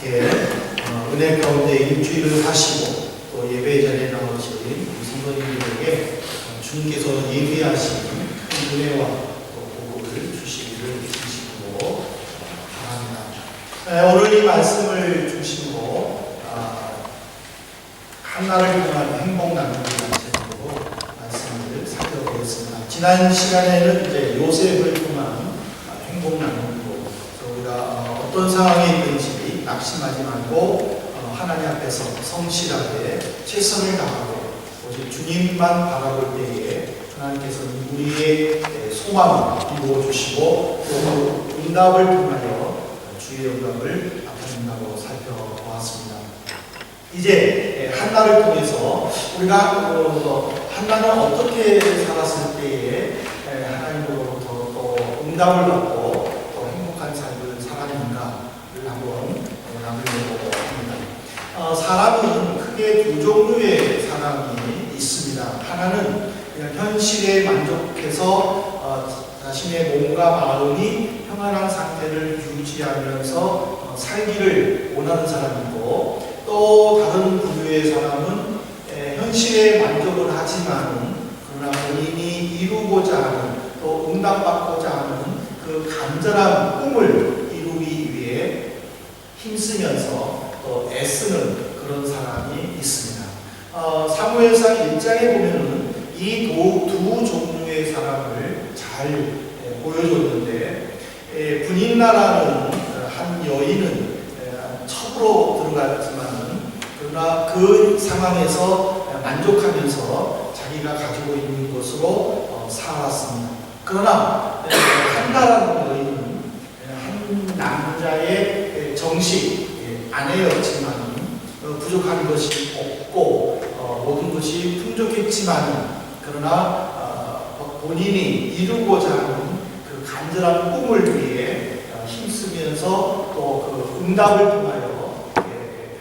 함께 은혜 가운데 일주일을 하시고 또 예배 자리에 나오신 우리 성도님들에게 주님께서 예비하신 큰 은혜와 또 복을 주시기를 주시고 바랍니다. 오늘 이 말씀을 중심으로 한나를 통한 행복 나누기라는 제목으로 말씀을 살펴보겠습니다. 지난 시간에는 이제 요셉을 통한 행복 나누기로 우리가 어떤 상황에 있든지 낙심하지 말고 하나님 앞에서 성실하게 최선을 다하고 오직 주님만 바라볼 때에 하나님께서 우리의 소망을 이루어 주시고 또 응답을 통하여 주의 영광을 나타낸다고 살펴보았습니다. 이제 한나를 통해서 우리가 한나는 어떻게 살았을 때에 하나님으로부터 또 응답을 받고 또 행복한 삶을 살았는가를 한번 나누려고 합니다. 사람은 크게 두 종류의 사람이 있습니다. 하나는 그냥 현실에 만족해서 자신의 몸과 마음이 평안한 상태를 유지하면서 살기를 원하는 사람이고, 또 다른 부류의 사람은 현실에 만족을 하지만 그러나 본인이 이루고자 하는 또 응답받고자 하는 그 간절한 꿈을 이루기 위해 힘쓰면서 또 애쓰는 그런 사람이 있습니다. 사무엘상 1장에 보면은 이 두 종류의 사람을 잘 보여줬는데, 분인나라는 한 여인은 첩으로 들어갔지만 그러나 그 상황에서 만족하면서 자기가 가지고 있는 것으로 살았습니다. 그러나 한나라는 여인은 한 남자의 정식 아내였지만 부족한 것이 없고 모든 것이 풍족했지만 그러나 본인이 이루고자 하는 그 간절한 꿈을 위해 힘쓰면서 또 그 응답을 통하여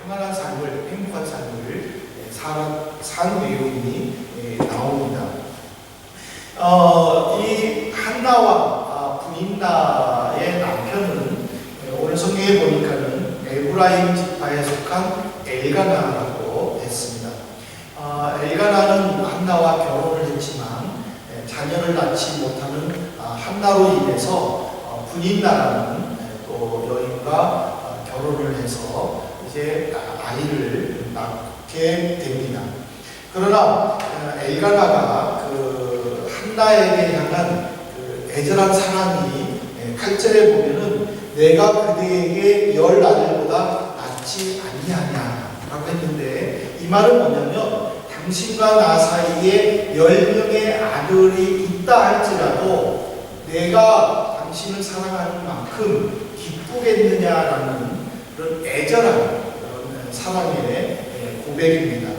평안한 삶을, 행복한 삶을 산 내용이 나옵니다. 이 한나와 분인나의 남편은 오늘 성경에 보니까는 에브라임 지파에 속한 엘가나라고 했습니다. 엘가나는 한나와 결혼을 했지만 자녀를 낳지 못하는 한나로 인해서 분인나라는 또 여인과 결혼을 해서 이제 아이를 낳게 됩니다. 그러나 엘가나가 그 한나에게 향한 그 애절한 사랑이 8절에 보면은 내가 그대에게 10아들보다 낫지 아니하냐라고 했는데, 이 말은 뭐냐면 당신과 나 사이에 10명의 아들이 있다 할지라도 내가 당신을 사랑하는 만큼 기쁘겠느냐라는 그런 애절한 그런 사랑의 고백입니다.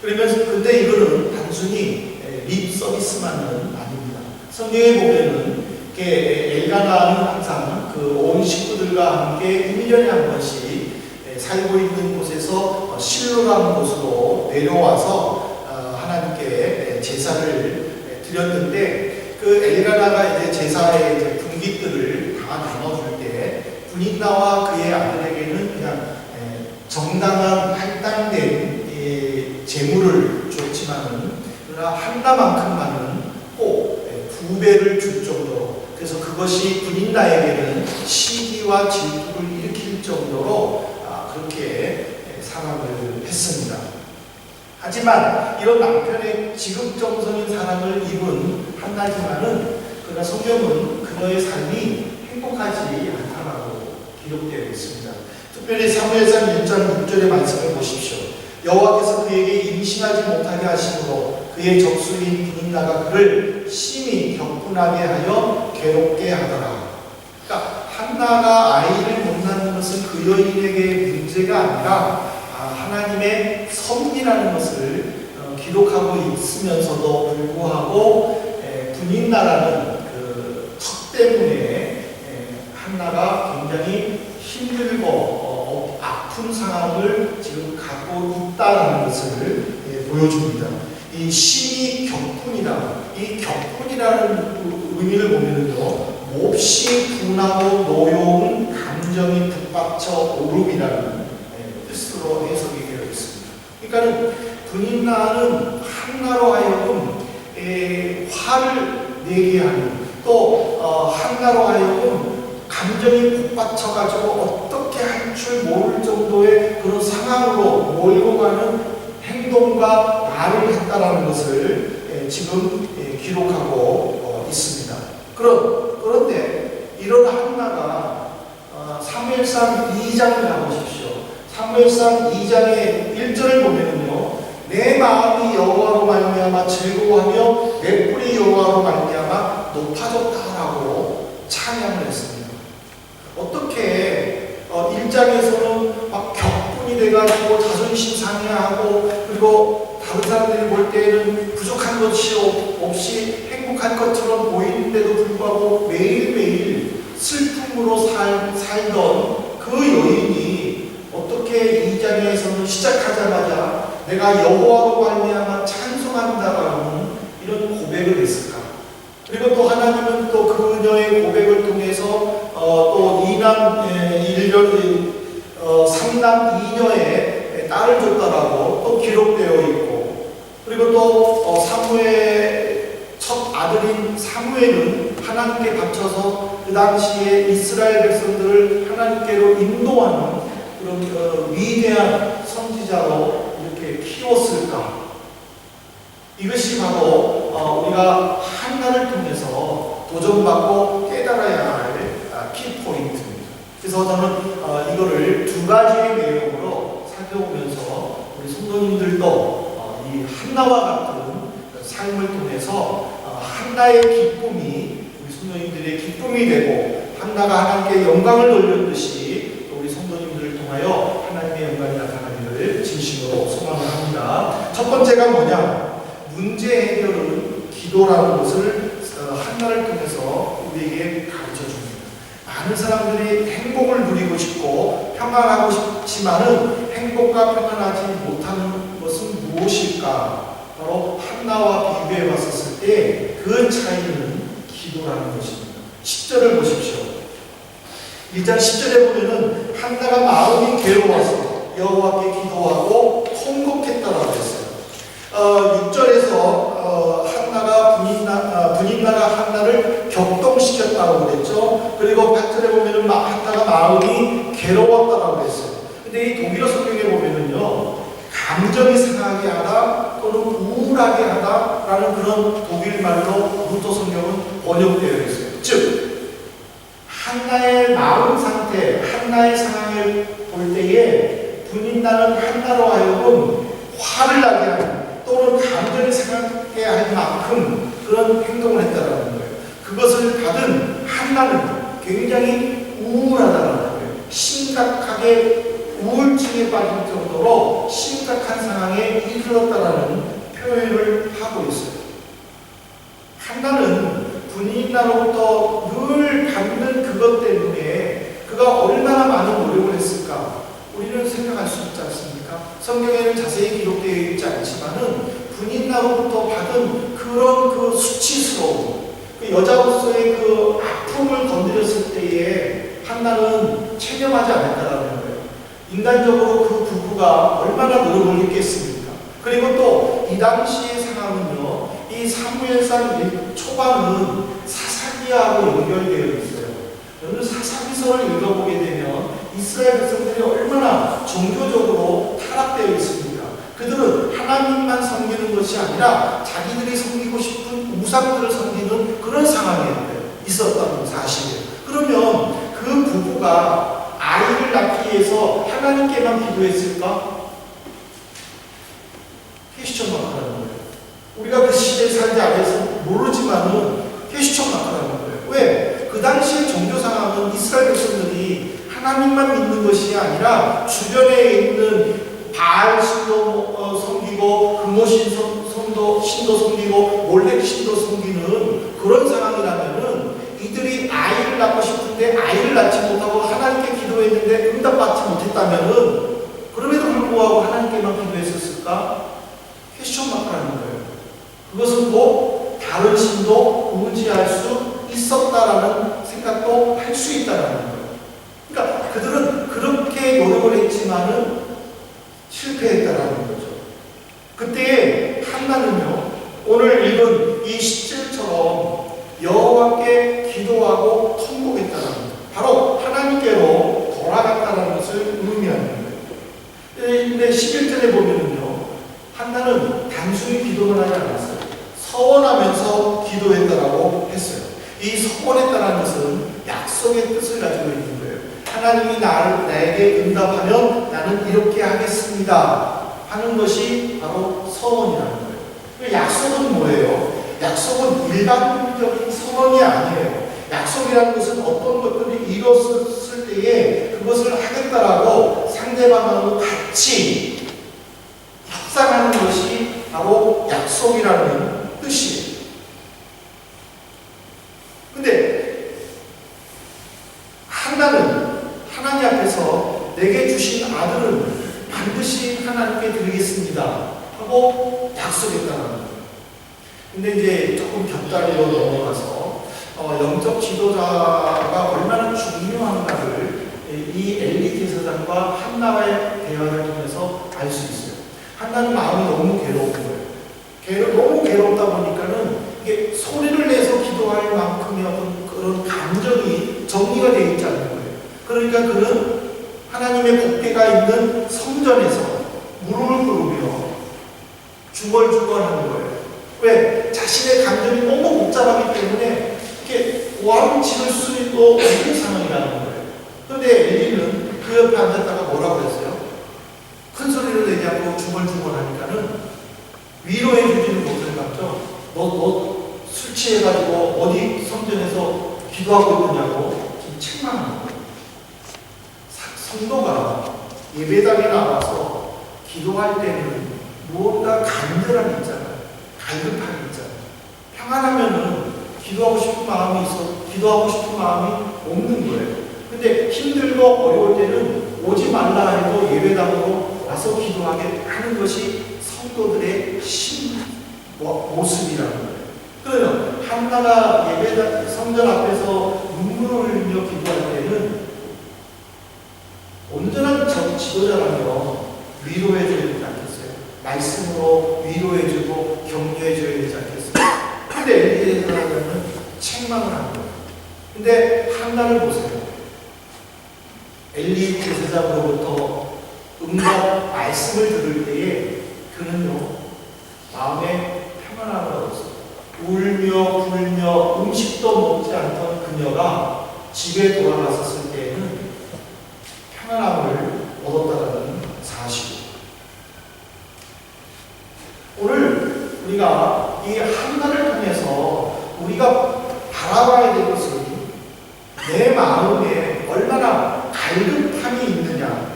그러면서 근데 이거는 단순히 립 서비스만은 아닙니다. 성경에 보면은 엘가나는 항상 그 온 식구들과 함께 1년에 한 번씩 살고 있는 곳에서 실로라는 곳으로 내려와서 하나님께 제사를 드렸는데, 그 엘가나가 이제 제사의 이제 분깃들을 다 나눠줄 때 분인나와 그의 아들에게는 그냥 정당한 할당된 재물을 줬지만은 그러나 한나만큼만은 꼭 2배를 줄 정도로, 그래서 그것이 분인나에게는 시기와 질투를 일으킬 정도로 그렇게 사랑을 했습니다. 하지만 이런 남편의 지극정성인 사랑을 입은 한나지만은 그러나 성경은 그녀의 삶이 행복하지 않다라고 기록되어 있습니다. 특별히 사무엘상 1장 6절의 말씀을 보십시오. 여호와께서 그에게 임신하지 못하게 하심으로 그의 적수인 분인나가 그를 심히 격분하게 하여 괴롭게 하더라. 그러니까 한나가 아이를 못 낳는 것은 그 여인에게 문제가 아니라 하나님의 섭리라는 것을 기록하고 있으면서도 불구하고 분인나라는 그 첩 때문에 한나가 굉장히 힘들고 아픈 상황을 지금 갖고 있다는 것을 보여줍니다. 이 심히 격분이다. 이 격분이라는 의미를 보면요, 몹시 분하고 노여운 감정이 북받쳐 오름이라는 뜻으로 해석이 되어 있습니다. 그러니까 분인나는 한나로 하여금 화를 내게 하는, 또 한나로 하여금 감정이 북받쳐가지고 어떻게 할 줄 모를 정도의 그런 상황으로 몰고 가는 행동과 말을 했다라는 것을 지금 기록하고 있습니다. 그런데 이런 한나가 사무엘상 2장을 가보십시오. 사무엘상 2장의 1절을 보면은요, 내 마음이 여호와로 말미암아 즐거워하며 내 뿔이 여호와로 말미암아 높아졌다라고 찬양을 했습니다. 어떻게 1장에서는 막 격분이 돼가지고 자존심 상해하고, 그리고 다른 사람들이 볼 때에는 부족한 것이 없이 행복한 것처럼 보이는데도 불구하고 매일매일 슬픔으로 살던 그 여인이 어떻게 2장에서는 시작하자마자 내가 여호와로 말미암아 찬송한다라는 이런 고백을 했을까? 그리고 또 하나님은 또 그녀의 고백을 통해서 또 2남 1년 3남 2녀의 딸을 줬다라고 또 기록되어 있고, 그리고 또 사무엘 첫 아들인 사무엘은 하나님께 바쳐서 그 당시에 이스라엘 백성들을 하나님께로 인도하는 그런 위대한 선지자로 이렇게 키웠을까? 이것이 바로 우리가 한나를 통해서 도전받고 깨달아야 할 키포인트입니다. 그래서 저는 이거를 두 가지의 내용으로 살펴보면서 우리 성도님들도 이 한나와 같은 삶을 통해서 한나의 기쁨이 우리 성도님들의 기쁨이 되고, 한나가 하나님께 영광을 돌렸듯이 우리 성도님들을 통하여 하나님의 영광이 나타나기를 진심으로 소망을 합니다. 첫 번째가 뭐냐? 문제 해결은 기도라는 것을 한나를 통해서 우리에게 가르쳐 줍니다. 많은 사람들이 행복을 누리고 싶고 평안하고 싶지만은 행복과 평안하지 못하는 것은 무엇일까? 바로 한나와 비교해 봤었을 때 그 차이는 기도라는 것입니다. 10절을 보십시오. 1장 10절에 보면은 한나가 마음이 괴로워서 여호와께 기도하고 통곡했다라고 했어요. 6절에서 한나가 분인나가 한나를 격동시켰다고 그랬죠. 그리고 8절에 보면은 한나가 마음이 괴로웠다라고 했어요. 근데 이 독일어 성경에 보면은요, 감정이 상하게 하다 또는 우울하게 하다라는 그런 독일 말로 루터 성경은 번역되어 있어요. 즉 한나의 마음 상태, 한나의 상황을 볼 때에 분인나는 한나로 하여금 화를 나게 하는, 또는 감정이 상하게 할 만큼 그런 행동을 했다라는 거예요. 그것을 받은 한나는 굉장히 우울하다는 거예요. 심각하게 우울증에 빠질 정도로 심각한 상황에 이르렀다라는 표현을 하고 있어요. 한나는 분인나로부터 늘 받는 그것 때문에 그가 얼마나 많은 노력을 했을까? 우리는 생각할 수 있지 않습니까? 성경에는 자세히 기록되어 있지 않지만은 분인나로부터 받은 그런 그 수치스러움, 그 여자로서의 그 아픔을 건드렸을 때에 한나는 체념하지 않았다라는 거예요. 인간적으로 그 부부가 얼마나 노력을 했겠습니까? 그리고 또 이 당시의 상황은요, 이 사무엘상 초반은 사사기하고 연결되어 있어요. 여러분 사사기서를 읽어보게 되면 이스라엘 백성들이 얼마나 종교적으로 타락되어 있습니까? 그들은 하나님만 섬기는 것이 아니라 자기들이 섬기고 싶은 우상들을 섬기는 그런 상황에 있었다는 사실이에요. 그러면 그 부부가 아이를 낳기 위해서 하나님께만 기도했을까? 퀘스천 마크라는 거예요. 우리가 그 시대에 살지 않아서 모르지만은 퀘스천 마크라는 거예요. 왜? 그 당시의 종교 상황은 이스라엘 백성들이 하나님만 믿는 것이 아니라 주변에 있는 바알 신도 섬기고 금오신 신도 섬기고 몰렉 신도 섬기는 그런 상황이라면은 이들이 아이를 낳고 싶은데 아이를 낳지 못하고 하나님께 기도했는데 응답받지 못했다면은 그럼에도 불구하고 하나님께만 기도했었을까? 퀘스천 마크라는 거예요. 그것은 또 다른 신도 의지할 수 있었다라는 생각도 할 수 있다라는 거예요. 그러니까 그들은 그렇게 노력을 했지만은 실패했다라는 거죠. 그때 한나는요, 오늘 읽은 이 10절처럼 여호와께 기도하고 통곡했다는 것, 바로 하나님께로 돌아갔다는 것을 의미하는 거예요. 근데 11절에 보면은요, 한나는 단순히 기도만 하지 않았어요. 서원하면서 기도했다라고 했어요. 이 서원했다는 것은 약속의 뜻을 가지고 있는 거예요. 하나님이 나에게 응답하면 나는 이렇게 하겠습니다 하는 것이 바로 서원이라는 거예요. 약속은 뭐예요? 약속은 일반적인 서원이 아니에요. 약속이라는 것은 어떤 것들이 이뤘을 때에 그것을 하겠다라고 상대방하고 같이 협상하는 것이 바로 약속이라는 뜻이에요. 근데 한나는 하나님 앞에서 내게 주신 아들은 반드시 하나님께 드리겠습니다 하고 약속했다는 거예요. 근데 이제 조금 곁다리로 넘어가서 영적 지도자가 얼마나 중요한가를 이 엘리 제사장과 한나와의 대화를 통해서 알 수 있어요. 한나는 마음이 너무 괴로운 거예요. 너무 괴롭다 보니까는 이게 소리를 내서 기도할 만큼의 어떤 그런 감정이 정리가 되어 있지 않는 거예요. 그러니까 그는 하나님의 법궤가 있는 성전에서 무릎을 꿇으며 중얼중얼하는 거예요. 왜? 자신의 감정이 너무 복잡하기 때문에 이렇게 오함을 지을 수도 없는 상황이라는 거예요. 그런데 엘리는 그 옆에 앉았다가 뭐라고 했어요? 큰 소리를 내지 않고 중얼중얼하니까는 위로해 주지는 못할 것 같죠? 너 술 취해가지고 어디 성전에서 기도하고 있느냐고 지금 책망하는 거예요. 성도가 예배당에 나와서 기도할 때는 무언가 간절함이 있잖아요. 갈급함이 있잖아요. 평안하면은 기도하고 싶은 마음이 있어, 기도하고 싶은 마음이 없는 거예요. 근데 힘들고 어려울 때는 오지 말라 해도 예배당으로 와서 기도하게 하는 것이 성도들의 모습이라는 거예요. 그러면 한나가 예배당 성전 앞에서 눈물을 흘리며 기도할 때는 온전한 지도자라면 위로해줘야 되지 않겠어요? 말씀으로 위로해주고 격려해줘야 되지 않겠어요? 근데 엘리 제사장은 책망을 하는 거예요. 근데 한나를 보세요. 엘리 제사장으로부터 응답 말씀을 들을 때에 그는요, 마음에 평안함을 얻었어요. 울며 불며 음식도 먹지 않던 그녀가 집에 돌아갔었을 때에는 평안함을 얻었다는 사실이에요. 오늘 우리가 이 한나를 통해서 우리가 바라봐야 될 것은 내 마음에 얼마나 갈급함이 있느냐,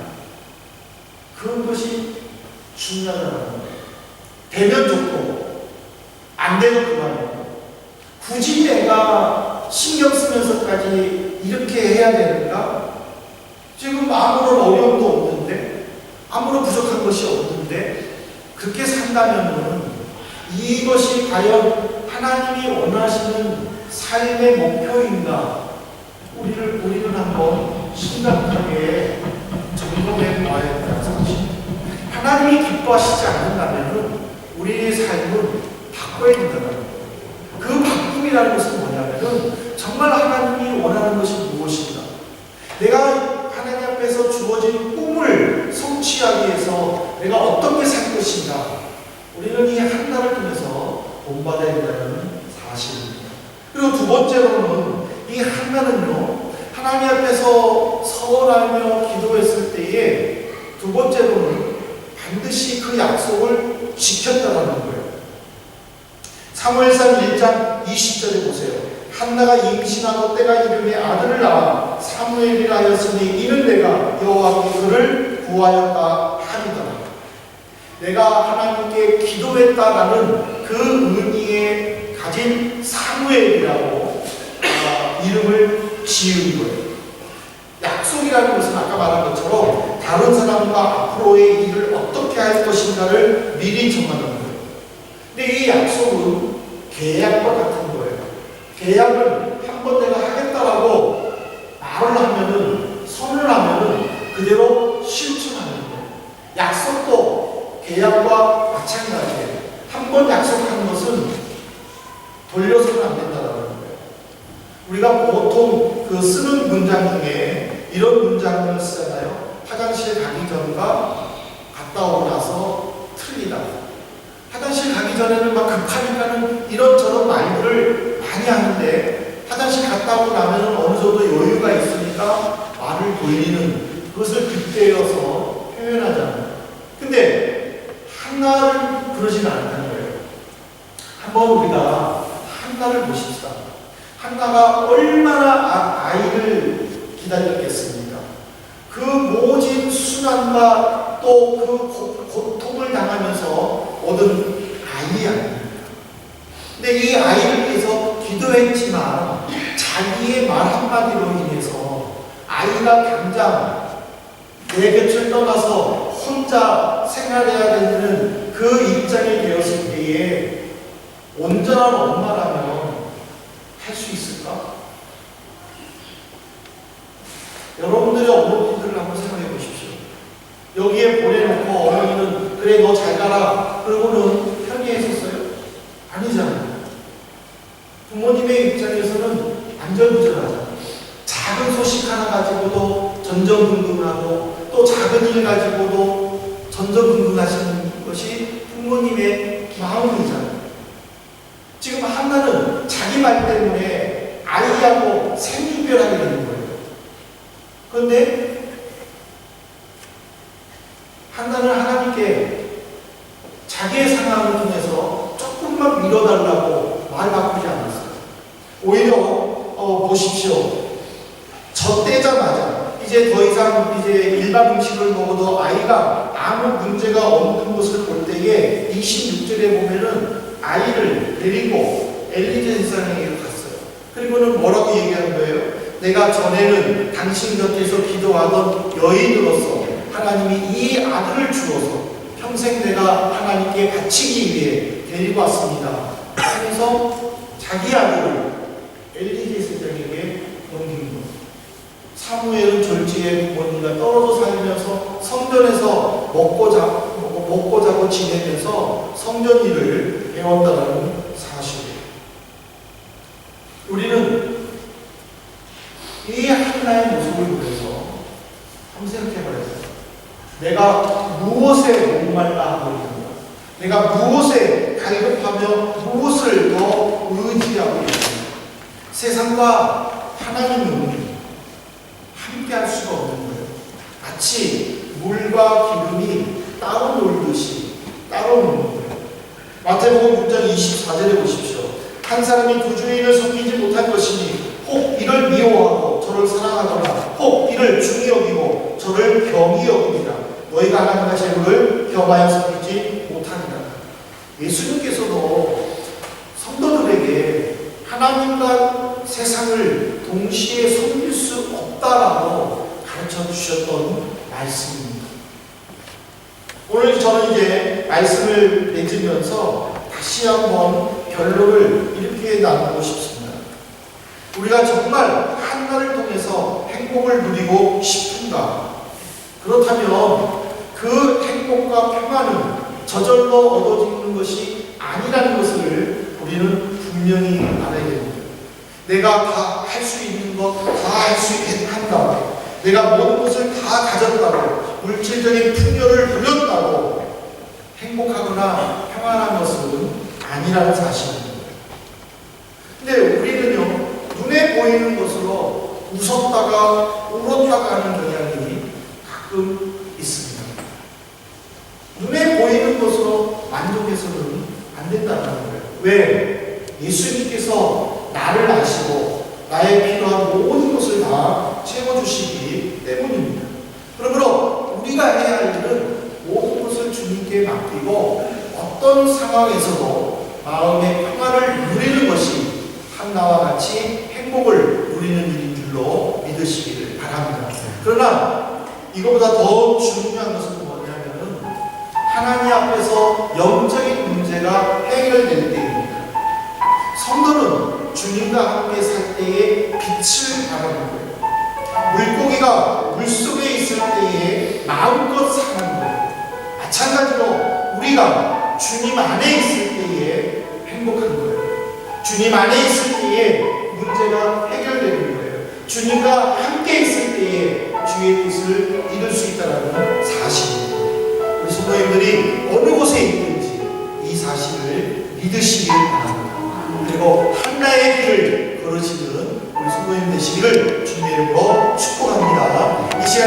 그런 것이 중요하다는 거예요. 되면 좋고 안 되면 그만이에요. 굳이 내가 신경 쓰면서까지 이렇게 해야 되는가? 지금 아무런 어려움도 없는데, 아무런 부족한 것이 없는데, 그렇게 산다면은 이것이 과연 하나님이 원하시는 삶의 목표인가? 우리는 한번 심각하게 점검해 보아야 된다는 사실. 하나님이 기뻐하시지 않는다면은 우리의 삶은 바꿔야 된다는 거예요. 그 바꿈이라는 것은 뭐냐면은 정말 하나님이 원하는 것이 무엇인가? 내가 하나님 앞에서 주어진 꿈을 성취하기 위해서 내가 어떻게 살 것인가? 우리는 이 한나를 통해서 본받아야 된다는 사실입니다. 그리고 두 번째로는 이 한나는요, 하나님 앞에서 서원하며 기도했을 때에 두 번째로는 반드시 그 약속을 지켰다는 거예요. 사무엘상 1장 20절에 보세요. 한나가 임신하고 때가 이르매 아들을 낳아 사무엘이라 하였으니 이는 내가 여호와께 그를 구하였다 하리더라. 내가 하나님께 기도했다라는 그 의미에 가진 사무엘이라고 이름을 지은 거예요. 약속이라는 것은 아까 말한 것처럼 다른 사람과 앞으로의 일을 어떻게 할 것인가를 미리 정하는 거예요. 근데 이 약속은 계약과 같은 거예요. 계약은 한 번 내가 하겠다라고 말을 하면은, 선을 하면은 그대로 실천하는 거예요. 약속도 계약과 마찬가지예요. 한 번 약속한 것은 돌려서는 안 된다는 거예요. 우리가 보통 그 쓰는 문장 중에 이런 문장을 쓰잖아요. 화장실 가기 전과 갔다 오고 나서 틀리다. 화장실 가기 전에는 막 급하니까는 이런저런 말들을 많이 하는데 화장실 갔다 오고 나면 어느 정도 여유가 있으니까 말을 돌리는 그것을 빗대어서 표현하잖아요. 근데 한나를 그러지는 않다는 거예요. 한번 우리가 한나를 보십시다. 한나가 얼마나 아이를 기다렸겠습니까? 그 모진 순환과 또 그 고통을 당하면서 얻은 아이 아닙니까? 근데 이 아이를 위해서 기도했지만 자기의 말 한마디로 인해서 아이가 당장 내 곁을 떠나서 혼자 생활해야 되는 그 입장이 되었을 때에 온전한 엄마라면 할 수 있을까? 여러분들의 어머니들을 한번 생각해 보십시오. 여기에 보내놓고 어머니는 그래 너 잘 가라 그러고는 편리했었어요? 아니잖아요. 부모님의 입장에서는 안절부절하잖아요. 작은 소식 하나 가지고도 전전긍긍하고 또 작은 일 가지고도 전전긍긍하시는 것이 부모님의 마음이잖아요. 지금 한나는 자기 말 때문에 아이하고 생이별하게 되는 거예요. 그런데 한나는 하나님께 자기의 상황을 통해서 조금만 밀어달라고 말 바꾸지 않았어요. 오히려 보십시오. 젖대자마자 이제 더 이상 이제 일반 음식을 먹어도 아이가 아무 문제가 없는 것을 볼 때에 26절에 보면은 아이를 데리고 엘리 제사장에게 갔어요. 그리고는 뭐라고 얘기하는 거예요? 내가 전에는 당신 곁에서 기도하던 여인으로서 하나님이 이 아들을 주어서 평생 내가 하나님께 바치기 위해 데리고 왔습니다. 하면서 자기 아들을 엘리 제사장에게 넘긴 거예요. 사무엘은 졸지에 부모님과 떨어져 살면서 성전에서 먹고 자고 지내면서 성전 일을 배웠다는 사실이에요. 우리는 이 한나의 모습을 보면서 한번 생각해봐요. 내가 무엇에 목말라 하고 있는가? 내가 무엇에 갈급하며 무엇을 더 의지하고 있는가? 세상과 하나님은 함께 할 수가 없는 거예요. 마치 물과 기름이 따로 놀듯이 따로 노는 거예요. 마태복음 6장 24절에 보십시오. 한 사람이 두 주인을 섬기지 못한 것이니 혹 이를 미워하고 저를 사랑하거나 혹 이를 중히 여기고 저를 경히 여깁니다. 너희가 하나님과 재물을 겸하여 섬기지 못하니라. 예수님께서도 성도들에게 하나님과 세상을 동시에 섬길 수 없다라고 가르쳐 주셨던 말씀입니다. 오늘 저는 이제 말씀을 맺으면서 다시 한번 결론을 이렇게 나누고 싶습니다. 우리가 정말 한나를 통해서 행복을 누리고 싶은가? 그렇다면 그 행복과 평안은 저절로 얻어지는 것이 아니라는 것을 우리는 분명히 알아야 됩니다. 내가 다 할 수 있는 것 다 할 수 한다. 내가 모든 것을 다 가졌다고 물질적인 풍요를 누렸다고 행복하거나 평안한 것은 아니라는 사실입니다. 근데 우리는요, 눈에 보이는 것으로 웃었다가 울었다가 하는 경향이 가끔 있습니다. 눈에 보이는 것으로 만족해서는 안 된다는 거예요. 왜? 예수님께서 나를 아시고 나의 필요한 모든 것을 다 채워주시기 때문입니다. 그러므로 우리가 해야 할 일은 모든 것을 주님께 맡기고 어떤 상황에서도 마음의 평안을 누리는 것이 한나와 같이 행복을 누리는 일인 줄로 믿으시기를 바랍니다. 그러나 이거보다 더 중요한 것은 뭐냐면은 하나님 앞에서 영적인 문제가 해결될 때입니다. 성도는 주님과 함께 살 때에 빛을 발하는 거예요. 물고기가 물속에 있을 때에 마음껏 사는 거예요. 마찬가지로 우리가 주님 안에 있을 때에 행복한 거예요. 주님 안에 있을 때에 문제가 해결되는 거예요. 주님과 함께 있을 때에 주의 뜻을 이룰 수 있다는 사실입니다. 우리 성도님들이 어느 곳에 있든지 이 사실을 믿으시길 바랍니다. 그리고 한나의 길을 걸으시는 우리 성도님 되시기를 주님의 이름으로 축복합니다. 이 시간